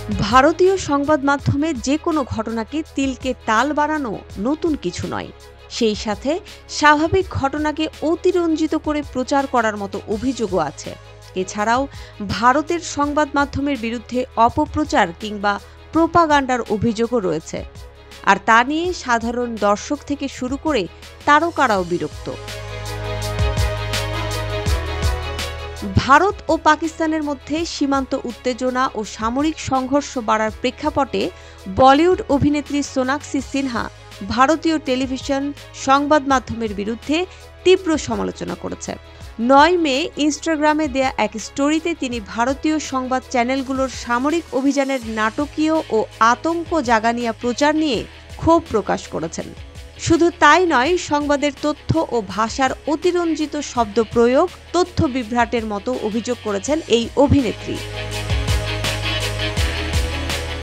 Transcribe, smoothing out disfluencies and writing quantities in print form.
ভারতীয় সংবাদ মাধ্যমে যে কোনো ঘটনাকে তিলকে তাল বানানো নতুন কিছু নয়। সেই সাথে স্বাভাবিক ঘটনাকে অতিরঞ্জিত করে প্রচার করার মতো অভিযোগও আছে। এছাড়াও ভারতের সংবাদ মাধ্যমের বিরুদ্ধে অপপ্রচার কিংবা প্রোপাগান্ডার অভিযোগও রয়েছে। আর তা নিয়ে সাধারণ দর্শক থেকে শুরু করে তারকারাও বিরক্ত। ভারত ও পাকিস্তানের মধ্যে সীমান্ত উত্তেজনা ও সামরিক সংঘর্ষ বাড়ার প্রেক্ষাপটে বলিউড অভিনেত্রী সোনাক্ষী সিনহা ভারতীয় টেলিভিশন সংবাদ মাধ্যমের বিরুদ্ধে তীব্র সমালোচনা করেছে। ৯ মে ইনস্টাগ্রামে দেয়া এক স্টোরিতে তিনি ভারতীয় সংবাদ চ্যানেলগুলোর সামরিক অভিযানের নাটকীয় ও আতঙ্ক জাগানিয়া প্রচার নিয়ে ক্ষোভ প্রকাশ করেছেন। শুধু তাই নয়, সংবাদের তথ্য ও ভাষার অতিরঞ্জিত শব্দ প্রয়োগ, তথ্য বিভ্রাটের মতো অভিযোগ করেছেন এই অভিনেত্রী।